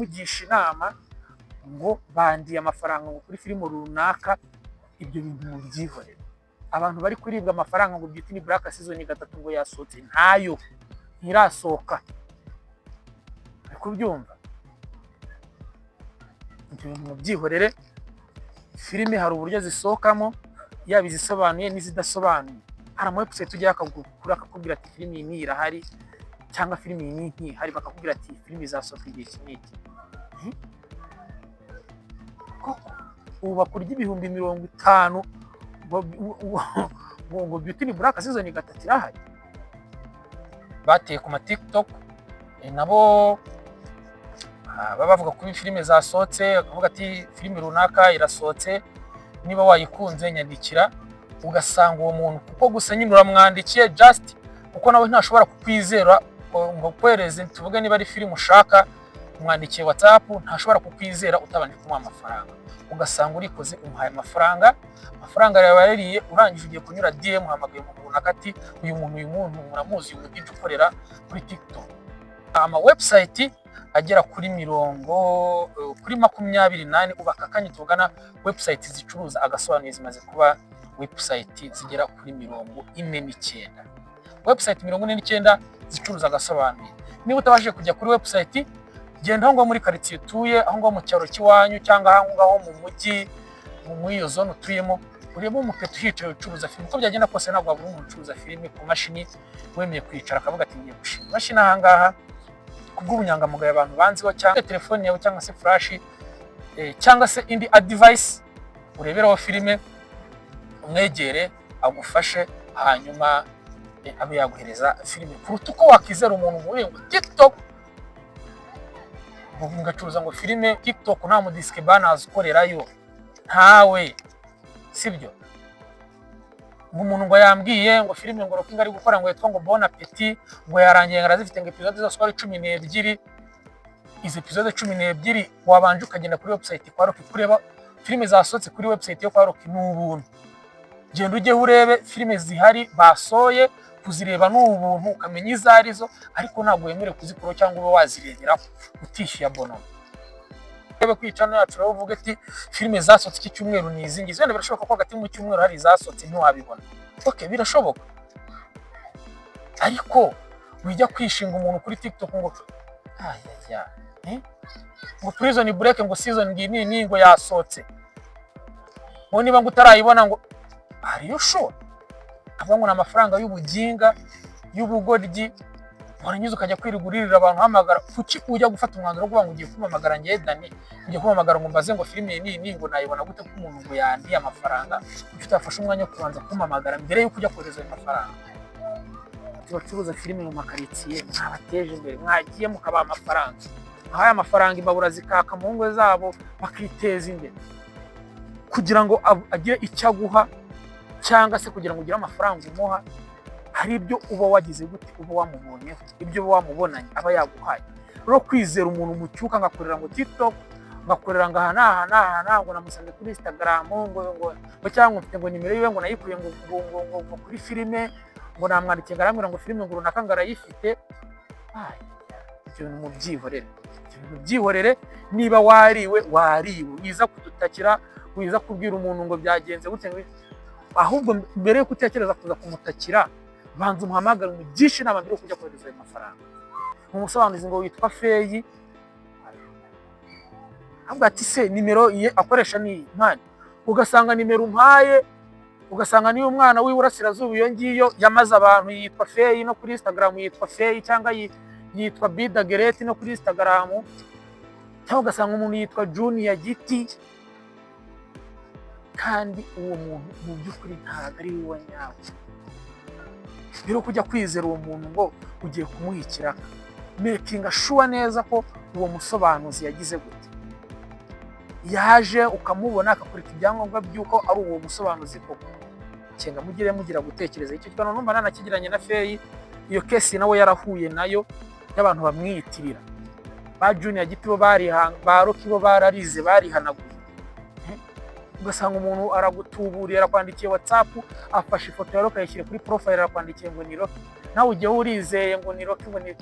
kuvugisha inama ngo bandiye amafaranga ngo kuri filime runaka, ibyo bintu mubyihorere. Abantu bari kuribwa amafaranga ngo Beauty in Black season 3 ngo yasohotse, ntayo ntirasohoka. Ari kubyumva? Ibyo bintu mubyihorere. Filime hari uburyo zisohokamo, yaba izisobanuye n'izidasobanuye. Hari ama website ujya akakubwira ati filime iyi irahari, cyangwa filime iyi hari, bakakubwira ati filime izasohoka igihe kiniki. Ubu bakurya ibihumbi 50 ngo Beauty in Black season 3 irahari. Bateye ku ma TikTok nabo baba bavuga kuri filime zasohotse, akavuga ati filime runaka irasohotse, niba wayikunze nyandikira. Ugasanga uwo muntu kuko gusa nyine uramwandikiye just kuko nawe ntashobora kukwizera ngo kwereze, tuvuge niba ari filime ushaka, umwandikiye WhatsApp, ntashobora kukwizera utabanje kumuha amafaranga. Ugasanga urikoze umuhaye amafaranga yawe yariye, urangije ugiye kunyura DM uhamagaye umuntu runaka ati uyu muntu muramuzi, uyu mudije ukorera kuri TikTok. Ama website agera kuri 28 ubakakanye tugana website zicuruza agasobanuye zimaze kuba website zigera kuri 49. Website 49 zicuruza agasobanuye. Niba utabashije kujya kuri website, genda aho ngo muri quartier tuye, aho ngo mu cyaro kiwanyu cyangwa aho ngaho mu mujyi, mu iyo zone utuyemo, urebe umuketu hicaye ucuruza filime. Uko byagenda kose ntabwo wabura umuntu ucuruza filime ku mashini wemeye kwicara akavuga ati ngiye gushima mashini aha ngaha kubw'ubunyangamugayo abantu banziho, cyangwa telefone yawe cyangwa se flash cyangwa se indi device ureberaho filime, umwegere agufashe, hanyuma abe yaguhereza filime. Kuruta uko wakizera umuntu muri ngo TikTok ngacuruza ngo filime TikTok nta mu disque banners ukorerayo ntawe, sibyo? Umuntu ngo yambwiye ngo filime ngo Rokinga ari gukora ngo yitwa ngo Bon Appetit, ngo yarangiye ngarazifite ngo episode zose ari 12. Izi episode 12 wabanje ukagenda kuri website kwa Roki kureba filime zasohotse kuri website yo kwa Roki n'ubuntu. Genda ujye urebe filime zihari basoye, kuzireba n'ubuntu ukamenya izarizo, ariko ntabwo wemere kuzikora cyangwa ube wazirebera utishyuye abonoma. Ebe kwicana yacu rero uvuga ati filime zasohotse iki cyumweru ni izi ngizi, wenda birashoboka ko hagati mu cyumweru hari zasohotse ntiwabibona. Okay, birashoboka. Ariko wijya kwishinga umuntu kuri TikTok ngo ngo Prison Break ngo season ngi ngo yasohotse, ngo niba ngo utarayibona ngo are you sure? Abangwa n'amafaranga y'ubuginga y'ubugoryi, waranyuze ukajya kwiriguririra abantu hamagara. Kuki ujya gufata umwanzuro ngo ugiye kumamagara ngiye Dani, ugiye kumamagara ngo mbaze ngo filime ni ngo nayibona gute ko umuntu ngo yandiye amafaranga? Kuki utafashe umwanya wo kubanza kumamagara mbere yuko ujya kohereza amafaranga? Tubacuruza filime mu makaritsiye mwabateje imbere, mwagiye mukaba amafaranga, aho amafaranga imbabura zikaka mu ngo zabo bakiteza imbere, kugira ngo agire icyo aguha cyangwa se kugira ngo ugire amafaranga umuha. Hari ibyo uba wagize gute, uba wamubonyeho, ibyo uba wamubonanye aba yaguhaye. Rero kwizera umuntu mu cyuka ngakorera ngo TikTok, ngakorera ngaha ngo namusanze kuri Instagram ngo cyangwa mfite ngo nimero yiwe ngo nayikuye ngo kuri filime, ngo namwandikiye ngaramwira ngo filime ngo runaka ngarayifite. Ibyo mu byihorere. Niba wariwe wiza kudutakira, wiza kubwira umuntu ngo byagenze gute, ahubwo mbere yo kutekereza kuza kumutakira banza umuhamagara umugisha inama mbere yo kujya kohereza ayo mafaranga. Umusobanuzi ngo witwa Feyi avuga ati se nimero ye akoresha ni nkani, ugasanga nimero umpaye, ugasanga niyo umwana w'iburasirazuba iyo ngiyo yamaze abantu, yitwa Feyi no kuri Instagram yitwa Feyi, cyangwa yitwa Bida Gereti no kuri Instagram, cyangwa ugasanga umuntu yitwa Junior Giti, kandi uwo muntu mu by'ukuri ntabwo ari we nyawe. Biro kujya kwizera uwo muntu ngo ugiye kumuhikira, making sure neza ko uwo musobanuzi yagize gute, yaje ukamubona akakurika ibyangombwa by'uko ari uwo musobanuzi koko. Cenga mugira gutekereza icyo cyano numva nanakigiranye na Feyi. Iyo case nawe yarahuye nayo y'abantu bamwiyitirira, ba Junior Giti bo ba Roki bo bararize barihanaguye. Ugasanga umuntu aragutuburiye, arakwandikiye WhatsApp, afashe ifoto ya Roki ayishyire kuri profile, arakwandikiye ngo ni Roki, nawe ujye urizeye ngo ni Roki, ngo ni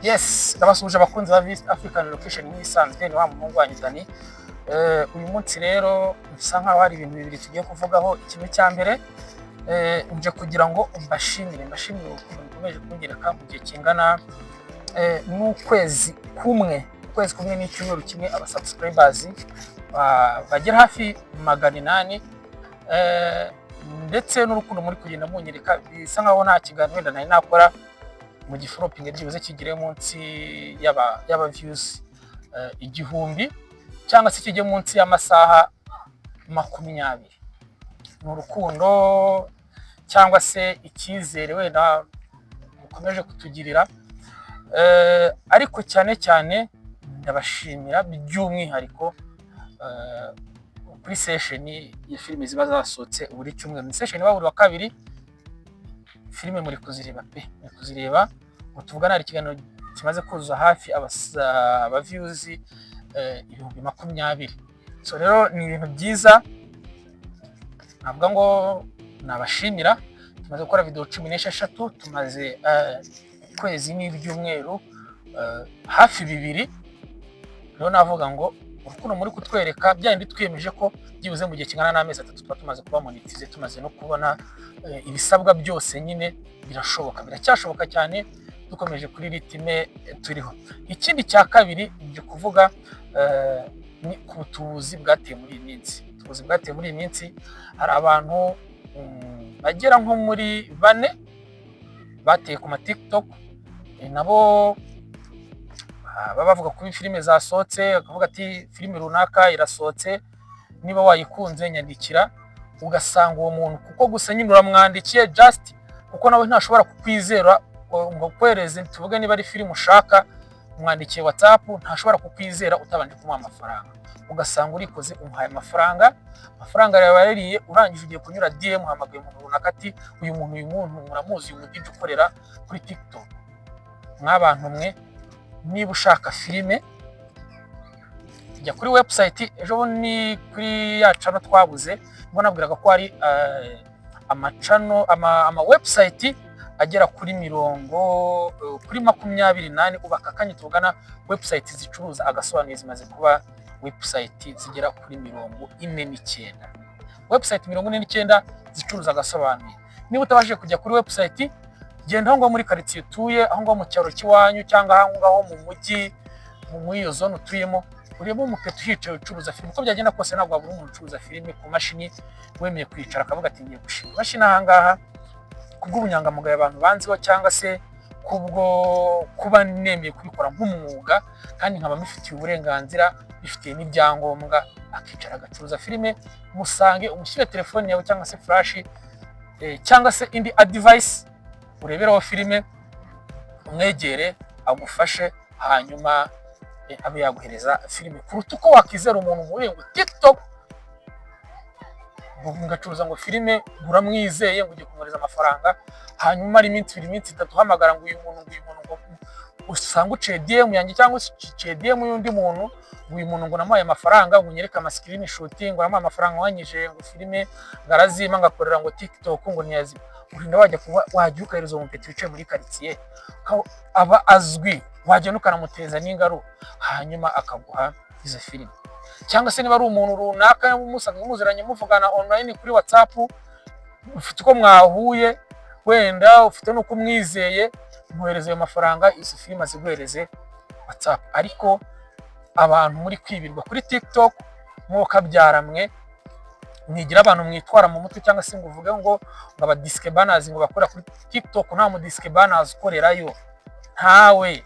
Yes, ndabasuje abakunzi ba East African Location mwisanzwe ni wa muhungu wanyu Dani. Uyu munsi rero bisa nkaho hari ibintu bibiri tugiye kuvugaho. Ikintu cya mbere nje kugira ngo mbashimire ukuntu mukomeje kungereka mu gihe kingana n'ukwezi kumwe n'icyumweru kimwe aba subscribers bagera hafi 800 ndetse n'urukundo muri kugenda munyereka. Bisa nkaho nta kiganiro wenda nari nakora mu giforopinge byibuze kigire munsi y'aba views igihumbi cyangwa se kijye munsi y'amasaha 20. Ni urukundo cyangwa se icyizere wenda mukomeje kutugirira, ariko cyane ndabashimira by'umwihariko kuri session ya filime ziba zasohotse buri cyumweru. Ni session iba buri wa kabiri, filime muri kuzireba utuvugana. Hari ikiganiro kimaze kuzuza hafi aba views 20,000. So rero ni ibintu byiza, navuga ngo nabashimira. Tumaze gukora video 16, tumaze ukwezi n'ibyumweru hafi 2. Rero navuga ngo urukundo muri kutwereka byandi twiyemeje ko byibuze mu gihe kingana n'amezi 3 tuba tumaze kuba monetize, tumaze no kubona ibisabwa byose. Nyine biracyashoboka cyane dukomeje kuri ritime turiho. Ikindi cya kabiri nje kuvuga ni ku butubuzi bwateye muri iyi minsi. Ubutubuzi bwateye muri iyi minsi, hari abantu bagera nko muri 4 bateye ku ma TikTok, nabo baba bavuga kuri filime zasohotse, akavuga ati filime runaka irasohotse, niba wayikunze nyandikira. Ugasanga uwo muntu kuko gusa nyine uramwandikiye just kuko nawe ntashobora kukwizera ngo kwereze tuvuge niba ari filime ushaka, umwandikiye WhatsApp ntashobora kukwizera utabanje kumuha amafaranga. Ugasanga urikoze umuhaye amafaranga yawe yaririye, urangije ugiye kunyura DM hamagaye umuntu runaka ati uyu muntu muramuzi, uyu mudije ukorera kuri TikTok. Mwabantu mwe, niba ushaka filime jya kuri website. Ejo ni kuri ya channel twabuze, ngo nabwiraga ko ari ama website agera kuri 28 ubaka kanye tugana website zicuruza agasobanuye zimaze kuba website zigera kuri 49. Website 49 zicuruza agasobanuye. Niba utabashije kujya kuri website, genda aho ngo muri quartier tuye, aho ngo mu cyaro kiwanyu cyangwa aho ngaho mu mujyi, mu iyo zone utuyemo, urimo umupeto hicaye ucuruza filime. Uko byagenda kose ntabwo wabura umuntu ucuruza filime ku mashini wemeye kwicara akavuga ati ngiye gushima mashini aha ngaha kubw'ubunyangamugayo abantu banziho, cyangwa se kubwo kuba nemeye kubikora nk'umwuga kandi nkaba mifitiye uburenganzira, bifitiye n'ibyangombwa. Akicara agacuruza filime, musange umushyire telefone yawe cyangwa se flash cyangwa se indi device ureberaho filime, umwegere agufashe, hanyuma abe yaguhereza filime, kuruta uko wakizera umuntu muri ngo TikTok ngacuruza ngo filime uramwizeye ngo ugiye kumwohereza amafaranga, hanyuma ari iminsi 2 iminsi 3 uhamagara ngo uyu muntu ngo usanga uciye DM yanjye cyangwa uciye DM y'undi muntu, uyu muntu ngo namuhaye amafaranga, ngo nyereka ama screenshot, ngo namuhaye amafaranga wanyije ngo filime ngarazima ngakorera ngo TikTok ngo ntiyazi. Urinda wajya ukahereza umuntu wicaye muri quartier aba azwi, wajya nukanamuteza n'ingaru, hanyuma akaguha izo filime. Cyangwa se niba ari umuntu runaka musanzwe muziranye muvugana online kuri WhatsApp, ufite uko mwahuye wenda ufite no kumwizeye, muhereze ayo mafaranga, izo filime aziguhereze WhatsApp. Ariko abantu muri kwibirwa kuri TikTok mwoka byaramwe, mwigira abantu mwitwara mu mutwe, cyangwa se ngo uvuge ngo aba disque banners ngo bakora kuri TikTok. Nta mu disque banners ukorerayo ntawe,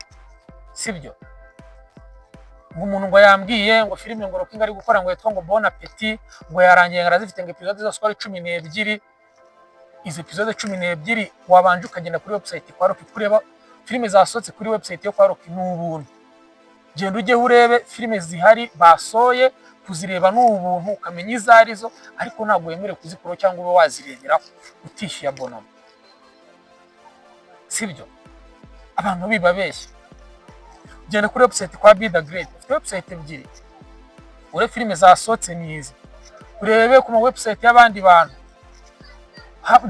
sibyo? Umuntu ngo yambwiye ngo filime ngo Rokinga ari gukora ngo yitwa ngo Bon Appetit, ngo yarangiye ngarazifite ngo episode zose ari 12. Izo episode 12 wabanje ukagenda kuri website kwa Roki kureba filime zasohotse kuri website yo kwa Roki n'ubuntu. Genda ujye urebe filime zihari basoye, kuzireba n'ubuntu ukamenya izarizo, ariko ntabwo wemere kuzikora cyangwa ube wazirebera utishyuye abonoma, sibyo? Abantu bibabeshya. Genda kuri website kwa Be The Great, website ebyiri, ure filime zasohotse nizi, urebe ku ma website y'abandi bantu,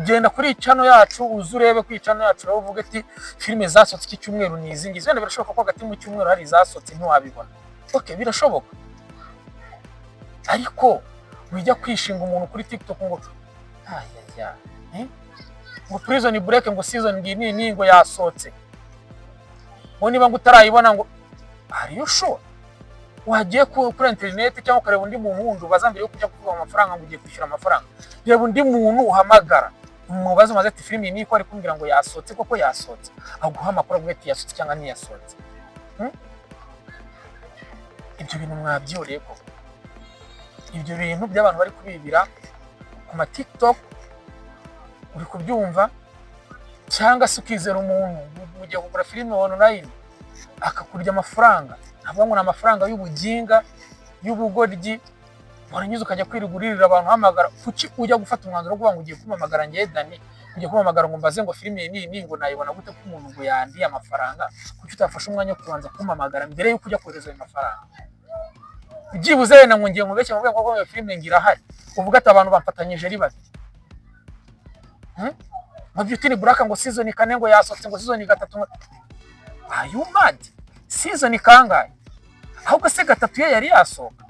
genda kuri channel yacu uzurebe kuri channel yacu rero uvuge ati filime zasotse iki cyumweru ni izi ngizi, wenda birashoboka ko hagati mu cyumweru hari zasotse ntiwabibona. Okay, birashoboka, ariko wijya kwishinga umuntu kuri TikTok ngo ngo Prison Break ngo season ngiyi ngo yasotse, ngo niba ngo utarayibona ngo are you sure? Wagiye kuri internet cyangwa ukareba undi muntu wundi ubaza mbere yo kujya kuvuga amafaranga ngo ugiye kwishyura amafaranga, reba undi muntu uhamagara umubaza maze ati filime ni ko ari kumbwira ngo yasotse, koko yasotse, aguha amakuru avuga ati yasotse cyangwa ntiyasotse. Ibyo bintu mwabyoreye ko ibyo bintu by'abantu bari kubibira ku ma TikTok uri kubyumva, cyangwa se ukizera umuntu ugiye kugura filime online akakurya amafaranga, avuga ngo ni amafaranga y'ubuginga y'ubugoryi, warangiza ukajya kwirigurira abantu hamagara. Kuki ujya gufata umwanzuro wo kuvuga ngo ugiye kumamagara ngiye Dani, ugiye kumamagara ngo mbaze ngo filime ni ngo nayibona gute ko umuntu ngo yandiye amafaranga? Kuki utafashe umwanya wo kubanza kumamagara mbere yuko ujya kohereza ayo mafaranga? Byibuze wenda ngo ngiye ngubeshye ngo ngo iyo filime ngira hari uvuga ati abantu bamfatanyije ari babiri. Mu by'ukuri Buraka ngo season 4 ngo yasotse ngo season 3. Are you mad? Season kangahe? Ahubwo se 3 ye yari yasoka.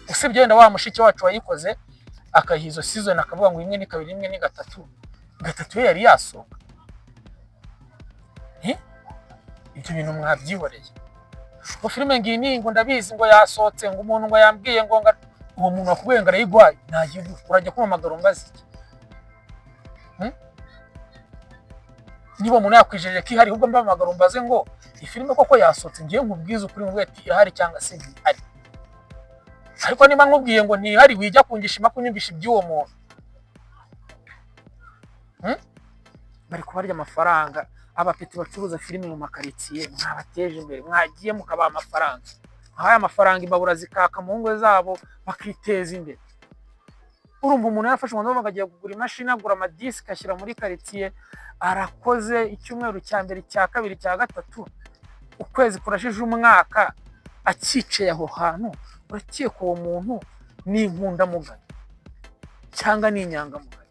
Usibye wenda wa mushiki wacu wayikoze akahizo season akavuga ngo imwe ni kabiri imwe ni 3. 3 ye yari yasoka. Ibyo bintu mwabyihoreye. Ngo filime ngiyi ngo ndabizi ngo yasotse, ngo umuntu ngo yambwiye ngo uwo muntu akubwiye ngo arayigwaye nagiye urajya kumamagara umbaze iki? Niba umuntu yakwijeje ko ihari ahubwo mbamagara umbaze ngo ifilime koko yasotse, ngiye nkubwiza ukuri ngo ati irahari cyangwa se ntihari. Ariko niba nkubwiye ngo ntihari wijya kungishima kunyumvisha iby'uwo muntu. Bari kubarya amafaranga. Abapeti bacuruza filime mu makaritsiye mwabateje imbere, mwagiye mukabaha amafaranga, ahaye amafaranga imbabura zikaka mu ngo zabo bakiteza imbere. Urumva umuntu yafashe umwanzuro bagagiye kugura imashini, agura amadisike ashyira muri karitsiye, arakoze icyumweru cya mbere cya kabiri cya gatatu, ukwezi kurashije umwaka akicaye aho hantu, urakeka uwo muntu ni inkundamugayo cyangwa ni inyangamugayo?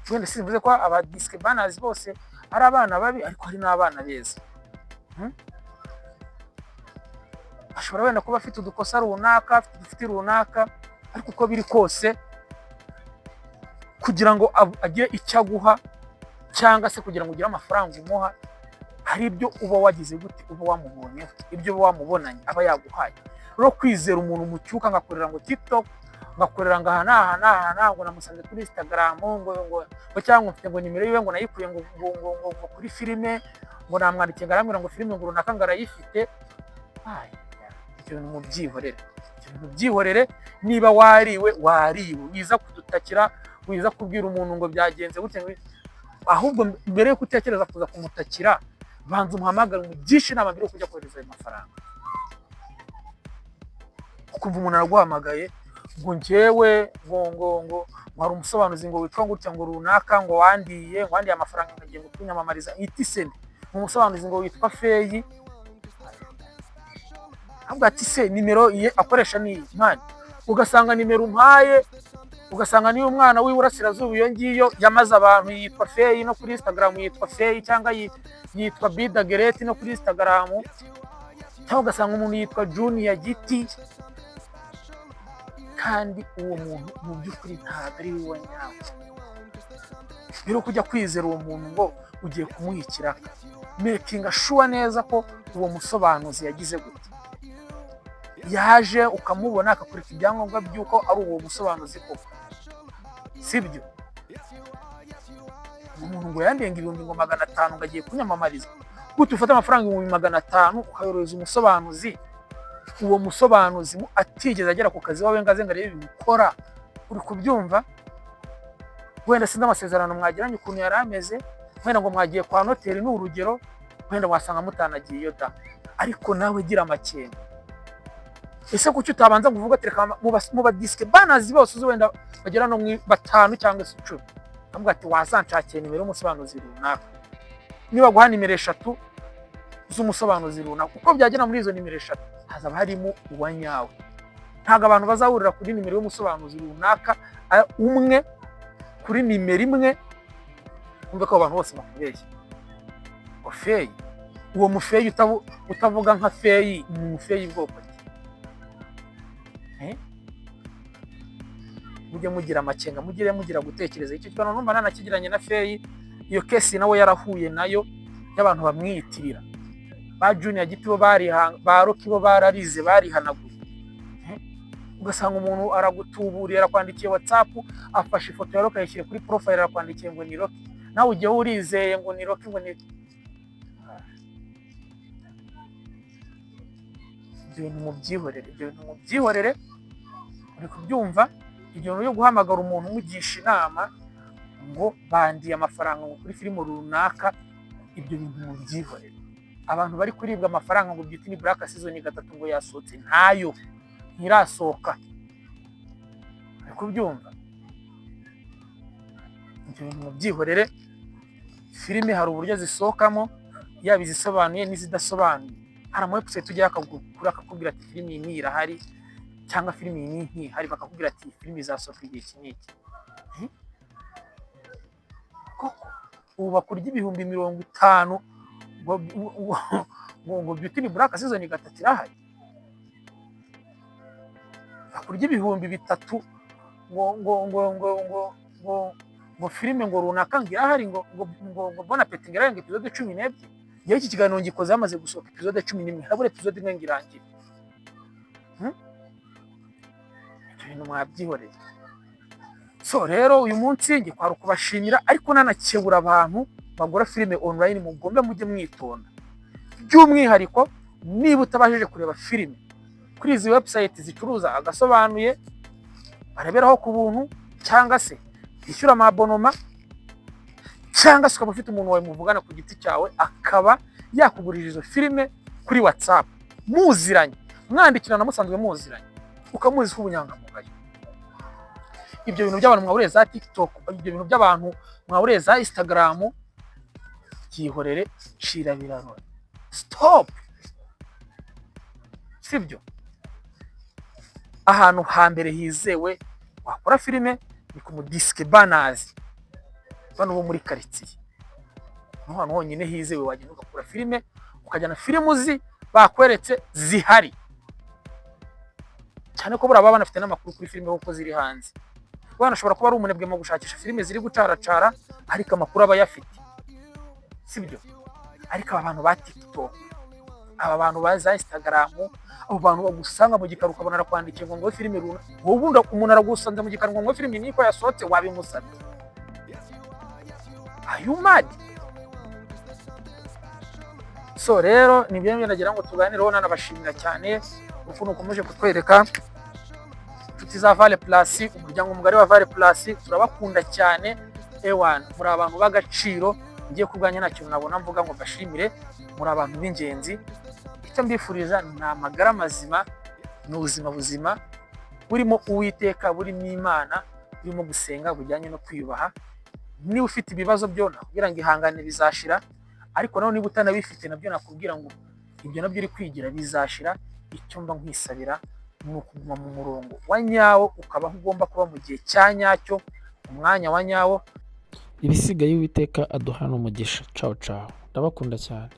Wenda simvuze ko aba disike banners bose ari abana babi, ariko hari n'abana beza. Ashobora wenda kuba afite udukosa runaka, afite udufite runaka, ariko uko biri kose kugira ngo agire icyo aguha cyangwa se kugira ngo ugire amafaranga umuha, hari ibyo uba wagize gute, uba wamubonye, ibyo uba wamubonanye aba yaguhaye. Rero kwizera umuntu mu cyuka ngakorera ngo TikTok, ngakorera ngo aha ngo namusanze kuri Instagram ngo cyangwa mfite ngo nimero yiwe ngo nayikuye ngo kuri filime, ngo namwandikiye ngaramwira ngo filime ngo runaka ngarayifite. Ibyo bintu mubyihorere, byihorere. Niba wariwe wiza kudutakira, wiza kubwira umuntu ngo byagenze gute, ahubwo mbere yo kutekereza kuza kumutakira banza umuhamagara ngo byinshi inama mbere yo kujya kohereza ayo mafaranga. Ukumva umuntu araguhamagaye ngo njyewe ngo hari umusobanuzi ngo witwa gutya ngo runaka ngo wandiye amafaranga ngagiye kunyamamariza itisende, umusobanuzi ngo witwa Feyi, ahubwo ati se nimero ye akoresha ni mani, ugasanga nimero umpaye, ugasanga niyo umwana w'iburasirazuba iyo ngiyo yamaze abantu, yitwa Feyi no kuri Instagram yitwa Feyi, cyangwa yitwa Bida Gereti no kuri Instagram, cyangwa ugasanga umuntu yitwa Junior Giti, kandi uwo muntu mu by'ukuri ntabwo ari we nyawe. Biro kujya kwizera uwo muntu ngo ugiye kumuhikira, making sure neza ko uwo musobanuzi yagize gute, yaje ukamubona akakurika ibyangombwa by'uko ari uwo musobanuzi koko, sibyo? Umuntu ngo yandenga ibihumbi ngo 500 ngo agiye kunyamamariza, gute ufata amafaranga 500 ukayoreza umusobanuzi, uwo musobanuzi atigeze agera ku kazi wawe ngaze ngo arebe ibikora? Uri kubyumva? Wenda sinzi amasezerano mwagiranye ukuntu yari ameze, wenda ngo mwagiye kwa noteri n'urugero, wenda wasanga mutanagiye yo da, ariko nawe gira amakenga. Ese kuki utabanza kuvuga tereka mu ba disque banners bose uzi wenda bagera no 5 cyangwa 10, avuga ati wazancakiye nimero y'umusobanuzi runaka, niba guha nimero 3 z'umusobanuzi runaka, uko byagera muri izo nimero 3 hazaba harimo uwanyawe. Ntago abantu bazahurira kuri nimero y'umusobanuzi runaka umwe kuri nimero imwe, umve ko abantu bose bakubeshya ngo feyi. Uwo mufeyi utavuga nka feyi, ni mufeyi bwoko ki? Mujye mugira amakenga, mugira gutekereza. Icyo kibazo numva nanakigiranye na feyi, iyo kesi nawe yarahuye nayo y'abantu bamwiyitirira. Ba Junior Giti bo ba Rocky bo bararize, barihanaguye. Ugasanga umuntu aragutuburiye, arakwandikiye WhatsApp, afashe ifoto ya Rocky ayishyire kuri profile, arakwandikiye ngo ni Rocky, nawe ujye urizeye ngo ni Rocky, ngo ni ibyo bintu mubyihorere. Uri kubyumva? Ibyo bintu yo guhamagara umuntu umugisha inama ngo bandiye amafaranga ngo kuri filime runaka, ibyo bintu mubyihorere. Abantu bari kuribwa amafaranga ngo Beauty ni Black season 3 ngo yasohotse, ntayo ntirasohoka. Uri kubyumva? Ibyo bintu mubyihorere. Filime hari uburyo zisohokamo, yaba izisobanuye n'izidasobanuye. Hari ama website tujya akakubwira ati filime iyi irahari, cyangwa filime iyi ntihari, bakakubwira ati filime izasohoka igihe kiniki. Koko ubu bakurya ibihumbi 50 ngo Beauty ni Black season 3 irahari. Bakurya ibihumbi 3 ngo filime ngo runaka irahari, ngo Bon Appetit ngirarenga episode 12. Yewe iki kiganiro ngikoze hamaze gusohoka episode 11, habure episode imwe ngirangira. Ibintu mwabyihoreye. So rero uyu munsi ngiye kwara kubashimira, ariko nanakebura abantu bagura filime online, mugombe mujye mwitonda. By'umwihariko niba utabashije kureba filime kuri izi website zicuruza agasobanuye, bareberaho ku buntu, cyangwa se ishyura amabonoma, cyangwa se ukaba ufite umuntu wawe muvugana ku giti cyawe akaba yakugurira izo filime kuri WhatsApp, muziranye, mwandikirana musanzwe muziranye, ukamuzi ubunyangamugayo. Ibyo bintu by'abantu mwahuriye za TikTok, ibyo bintu by'abantu mwahuriye za Instagram, byihorere, shira birarora. Stop. Sibyo? Ahantu hambere hizewe wakora filime ni ku Disque Banners, bano bo muri quartier. Ahantu honyine hizewe wagenda ugakora filime, ukajyana filime uzi bakweretse zihari. Cyane ko baba banafite n'amakuru kuri filime kuko ziri hanze. Bwana ashobora kuba ari umunebwe mu gushakisha filime ziri gucaracara, ariko amakuru aba yafite. Sibyo? Ariko abantu ba TikTok, aba bantu ba Instagram, abo bantu bagusanga mu gikaru ukabona arakwandikiye ngo filime runaka, wowe umuntu aragusanze mu gikaru ngo filime niko yasohotse, wabimusabye. Are you mad? So rero nibyo nagira ngo tuganireho, nanabashimira cyane ukuntu ukomeje kutwereka inshuti za Vale Plus, umuryango mugari wa Vale Plus, turabakunda cyane. Ewan, muri abantu b'agaciro, ngiye kubwanya nta kintu nabona mvuga ngo bashimire, muri abantu b'ingenzi. Icyo mbifuriza ni amagara mazima, n'ubuzima buzima burimo Uwiteka, burimo Imana, burimo gusenga, bujyanye no kwiyubaha. Niba ufite ibibazo byo nakubwira ngo ihangane bizashira, ariko naho niba utanabifite nabyo nakubwira ngo ibyo nabyo uri kwigira bizashira. Icyo mba nkwisabira ni ukuguma mu murongo wa nyawo, ukabaho ugomba kuba mu gihe cya nyacyo, umwanya wa nyawo. Ibisigaye Uwiteka aduhana umugisha. Ciao ciao, ndabakunda cyane.